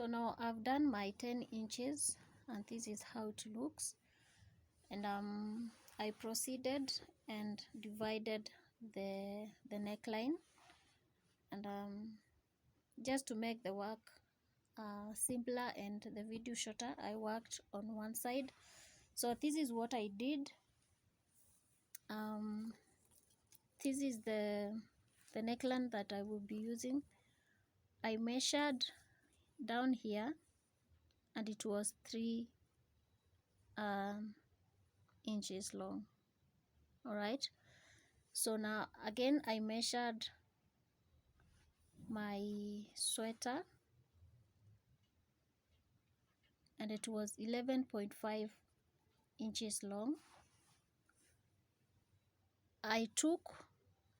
So now I've done my 10 inches and this is how it looks. And I proceeded and divided the neckline, and just to make the work simpler and the video shorter, I worked on one side. So this is what I did. This is the neckline that I will be using. I measured down here and it was 3 inches long. All right, so now again I measured my sweater and it was 11.5 inches long. I took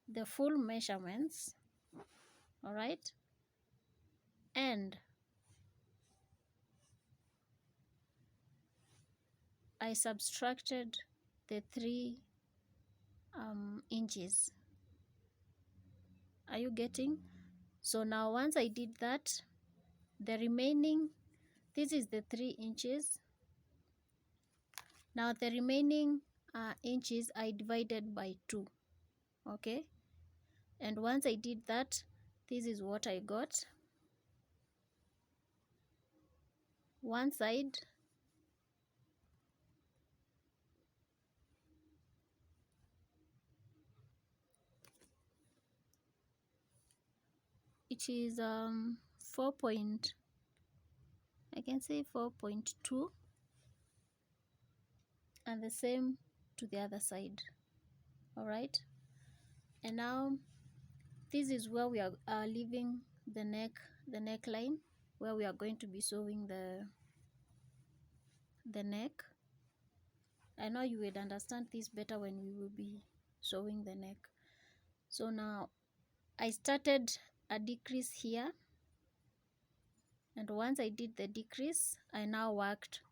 the full measurements, all right, and I subtracted the 3 inches. Are you getting? So now once I did that, the remaining, this is the 3 inches. Now the remaining inches I divided by 2. Okay, and once I did that, this is what I got. One side, it is 4.2, and the same to the other side. All right, and now this is where we are leaving the neckline, where we are going to be sewing the neck. I know you would understand this better when we will be sewing the neck. So now I started a decrease here, and once I did the decrease, I now worked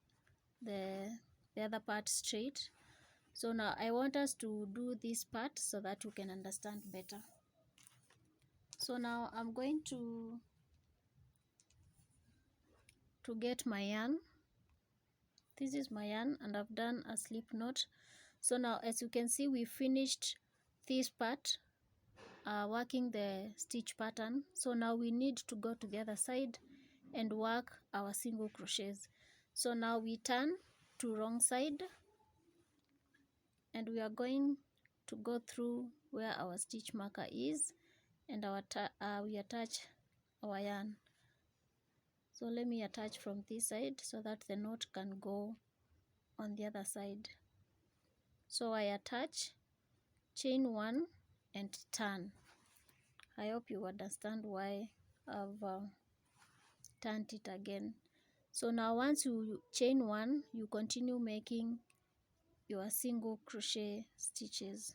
the other part straight. So now I want us to do this part so that you can understand better. So now I'm going to get my yarn. This is my yarn and I've done a slip knot. So now as you can see, we finished this part, working the stitch pattern. So now we need to go to the other side and work our single crochets. So now we turn to wrong side and we are going to go through where our stitch marker is, and we attach our yarn. So let me attach from this side so that the knot can go on the other side. So I attach, chain 1 and turn. I hope you understand why I've turned it again. So now once you chain 1, you continue making your single crochet stitches.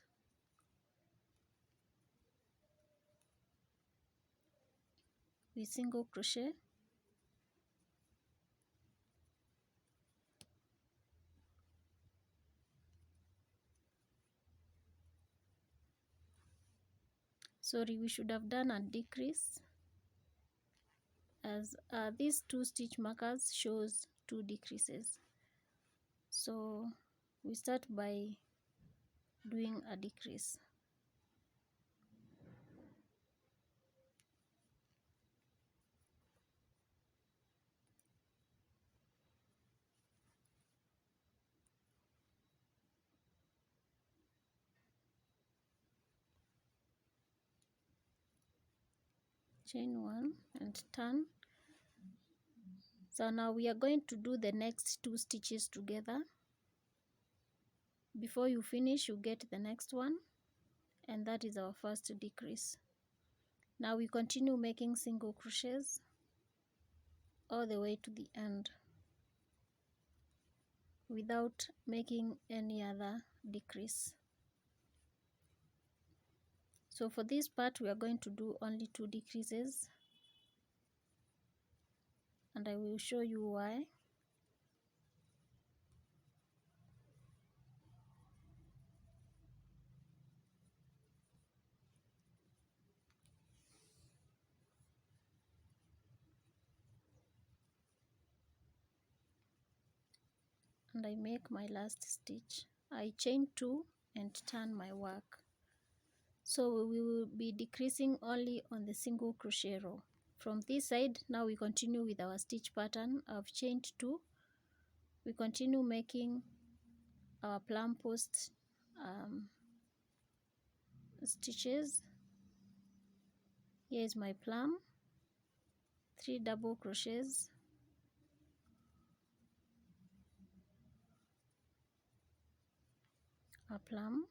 We single crochet, sorry, we should have done a decrease, as these 2 stitch markers shows 2 decreases. So we start by doing a decrease. Chain 1 and turn. So now we are going to do the next 2 stitches together. Before you finish, you get the next one, and that is our first decrease. Now we continue making single crochets all the way to the end without making any other decrease. So for this part we are going to do only 2 decreases, and I will show you why. and I make my last stitch. I chain 2 and turn my work. So we will be decreasing only on the single crochet row. From this side, now we continue with our stitch pattern. I've chained 2. We continue making our plum post stitches. Here is my plum, 3 double crochets, a plum,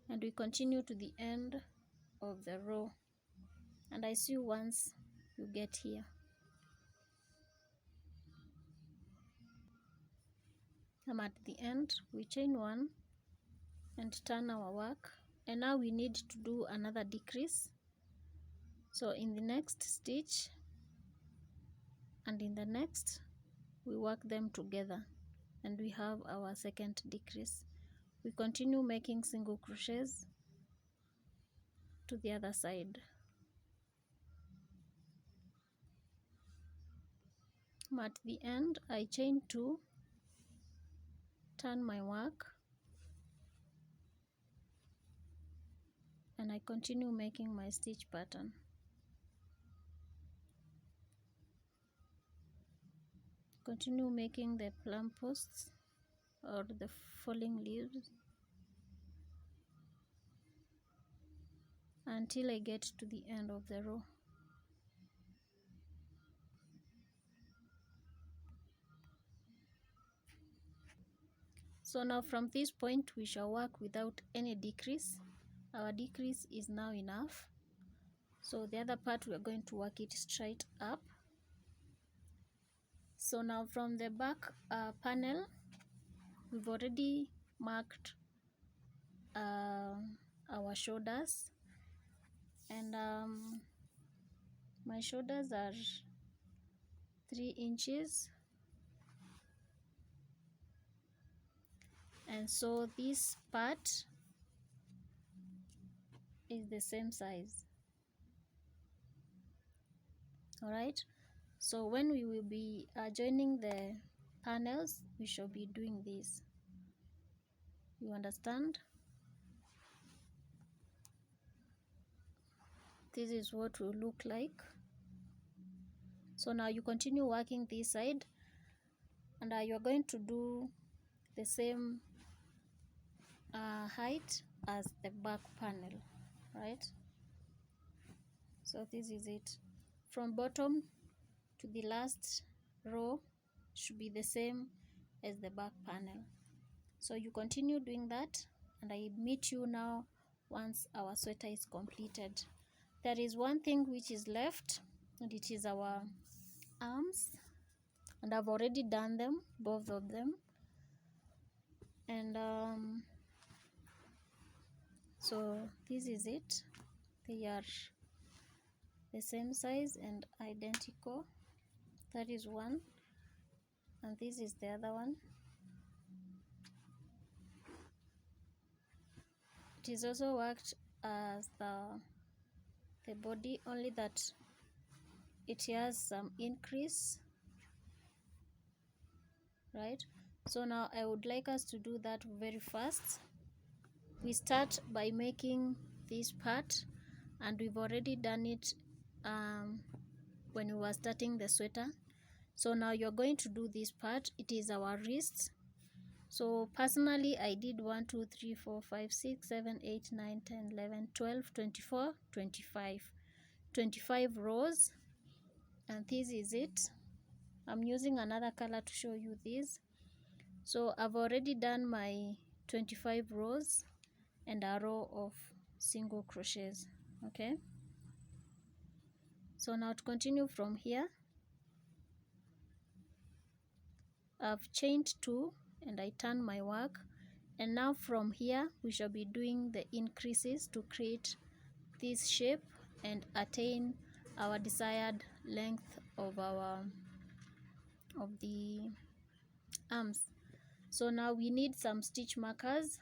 and we continue to the end of the row, and I see you once you get here. I'm at the end. We chain 1 and turn our work, and now we need to do another decrease. So in the next stitch and in the next, we work them together and we have our second decrease. We continue making single crochets to the other side. I'm at the end. I chain 2, turn my work, and I continue making my stitch pattern. Continue making the plum posts or the falling leaves until I get to the end of the row. So now from this point we shall work without any decrease. Our decrease is now enough. So the other part we are going to work it straight up. So now from the back panel, we've already marked our shoulders, and my shoulders are 3 inches, and so this part is the same size. All right, so when we will be joining the panels, we shall be doing this. You understand? This is what will look like. So now you continue working this side, and you're going to do the same height as the back panel, right? So this is it. From bottom to the last row should be the same as the back panel. So you continue doing that, and I meet you now once our sweater is completed. There is one thing which is left, and it is our arms, and I've already done them, both of them, and so this is it. They are the same size and identical. That is one, and this is the other one. It is also worked as the body, only that it has some increase, right? So now I would like us to do that very fast. We start by making this part, and we've already done it when we were starting the sweater. So now you're going to do this part. It is our wrist. So personally I did 1 2 3 4 5 6 7 8 9 10 11 12 24 25 rows, and this is it. I'm using another color to show you this. So I've already done my 25 rows and a row of single crochets. Okay, so now to continue from here, I've chained 2 and I turn my work, and now from here we shall be doing the increases to create this shape and attain our desired length of the arms. So now we need some stitch markers.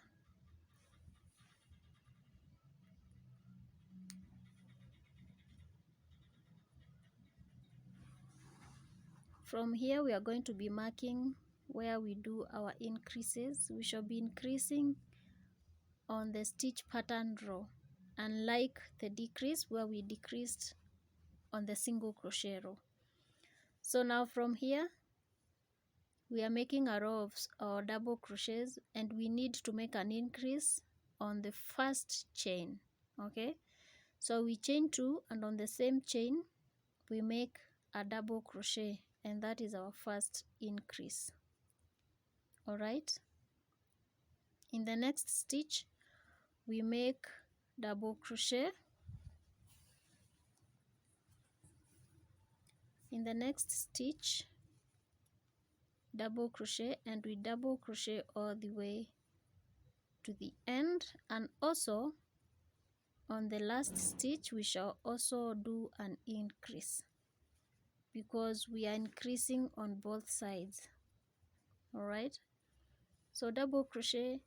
from here we are going to be marking where we do our increases. We shall be increasing on the stitch pattern row, unlike the decrease where we decreased on the single crochet row. So now from here we are making a row of our double crochets, and we need to make an increase on the first chain. Okay, so we chain 2, and on the same chain we make a double crochet, and that is our first increase. All right, in the next stitch we make double crochet. In the next stitch, double crochet, and we double crochet all the way to the end. And also on the last stitch we shall also do an increase, because we are increasing on both sides. All right, so double crochet,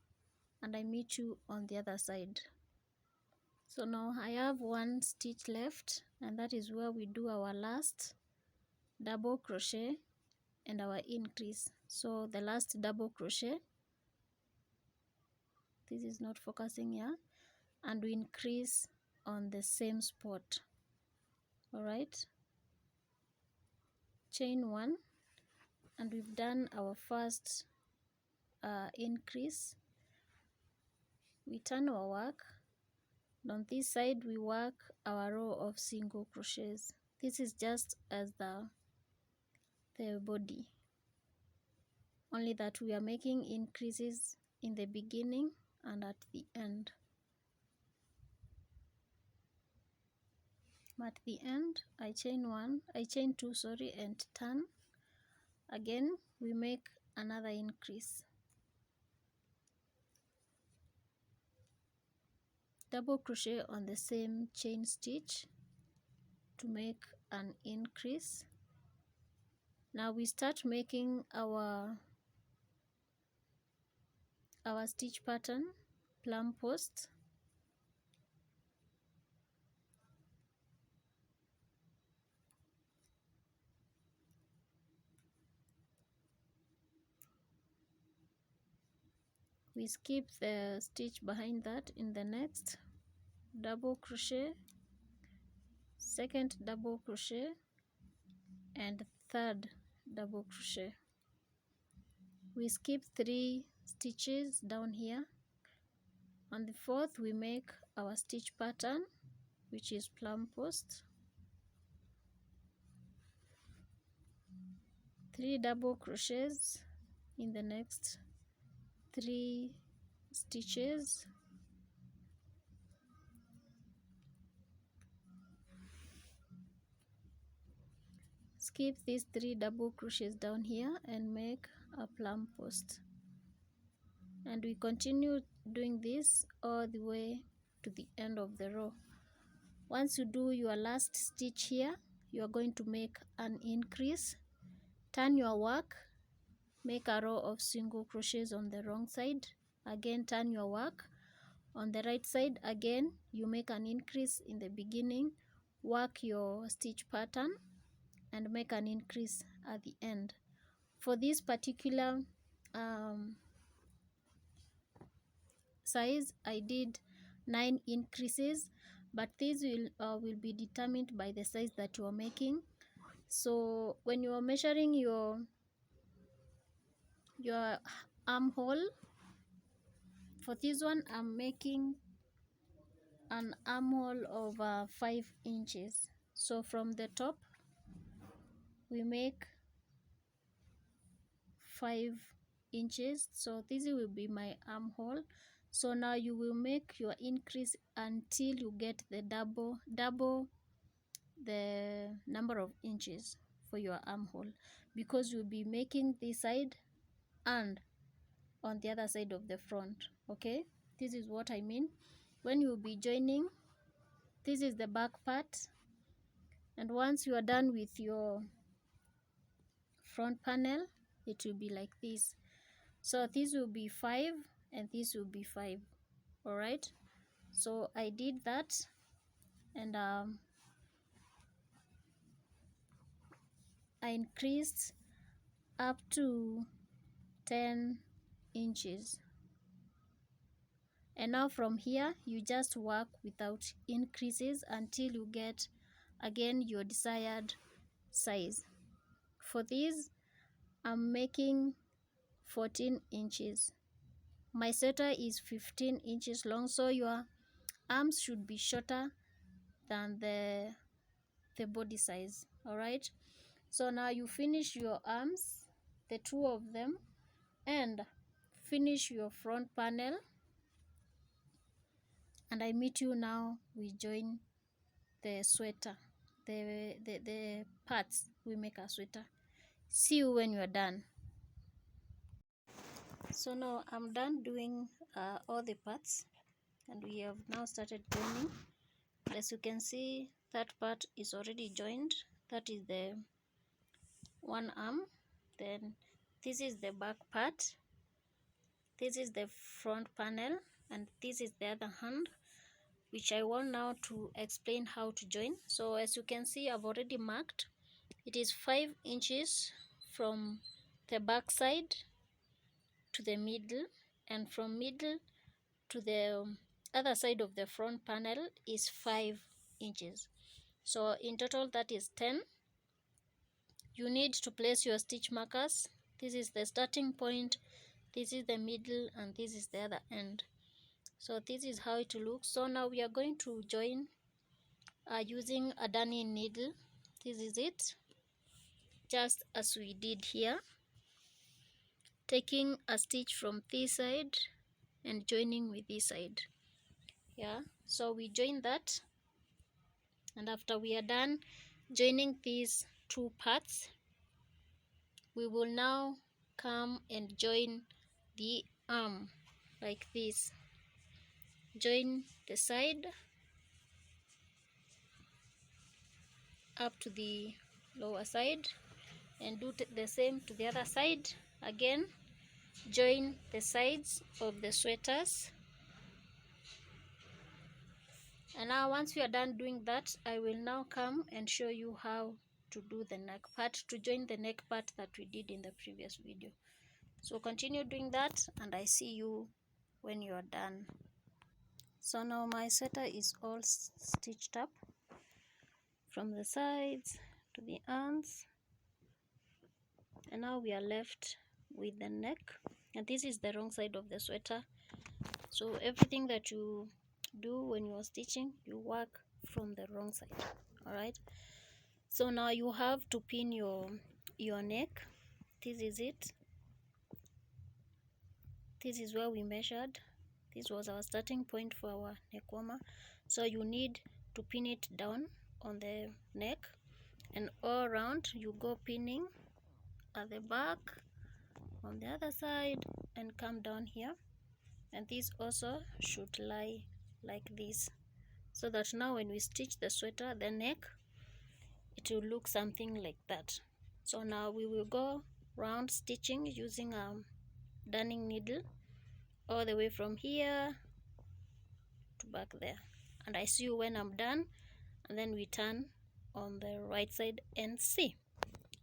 and I meet you on the other side. So now I have one stitch left, and that is where we do our last double crochet and our increase. So the last double crochet, this is not focusing here, and we increase on the same spot. All right, chain 1, and we've done our first increase. We turn our work, and on this side we work our row of single crochets. This is just as the body, only that we are making increases in the beginning and at the end. At the end I chain 2, sorry, and turn. Again we make another increase, double crochet on the same chain stitch to make an increase. Now we start making our stitch pattern, plum post. We skip the stitch behind that in the next double crochet, second double crochet, and third double crochet. We skip 3 stitches down here. On the fourth we make our stitch pattern, which is plum post, 3 double crochets in the next 3 stitches, skip these 3 double crochets down here and make a plum post, and we continue doing this all the way to the end of the row. Once you do your last stitch here, you are going to make an increase, turn your work, make a row of single crochets on the wrong side, again turn your work on the right side, again you make an increase in the beginning, work your stitch pattern, and make an increase at the end. For this particular size I did 9 increases, but this will be determined by the size that you are making. So when you are measuring your armhole, for this one I'm making an armhole of 5 inches. So from the top we make 5 inches, so this will be my armhole. So now you will make your increase until you get the double the number of inches for your armhole, because you'll be making this side and on the other side of the front. Okay, this is what I mean. When you'll be joining, this is the back part, and once you are done with your front panel, it will be like this. So this will be 5 and this will be 5. All right, so I did that, and I increased up to 10 inches. And now from here you just work without increases until you get again your desired size. For this I'm making 14 inches. My sweater is 15 inches long, so your arms should be shorter than the body size. Alright, so now you finish your arms, the two of them, and finish your front panel, and I meet you now. We join the sweater, the parts we make a sweater. See you when you are done. So now I'm done doing all the parts, and we have now started joining. As you can see, that part is already joined. That is the one arm. Then this is the back part, this is the front panel, and this is the other hand, which I want now to explain how to join. So as you can see, I've already marked. It is 5 inches from the back side to the middle, and from middle to the other side of the front panel is 5 inches. So in total that is 10. You need to place your stitch markers. This is the starting point, this is the middle, and this is the other end. So this is how it looks. So now we are going to join using a darning needle. This is it, just as we did here, taking a stitch from this side and joining with this side. Yeah, so we join that, and after we are done joining these two parts, we will now come and join the arm like this. Join the side up to the lower side, and do the same to the other side. Again, join the sides of the sweaters. And now once we are done doing that, I will now come and show you how to do the neck part, to join the neck part that we did in the previous video. So continue doing that, and I see you when you are done. So now my sweater is all stitched up from the sides to the arms, and now we are left with the neck, and this is the wrong side of the sweater. So everything that you do when you are stitching, you work from the wrong side. All right, so now you have to pin your neck. This is it. This is where we measured. This was our starting point for our neck warmer. So you need to pin it down on the neck, and all around you go pinning at the back, on the other side, and come down here. And this also should lie like this, so that now when we stitch the sweater, the neck, it will look something like that. So now we will go round stitching using a darning needle all the way from here to back there, and I see you when I'm done, and then we turn on the right side and see.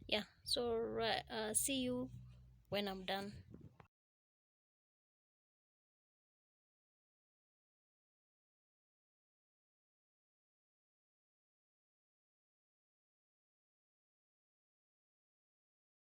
Yeah, so see you when I'm done.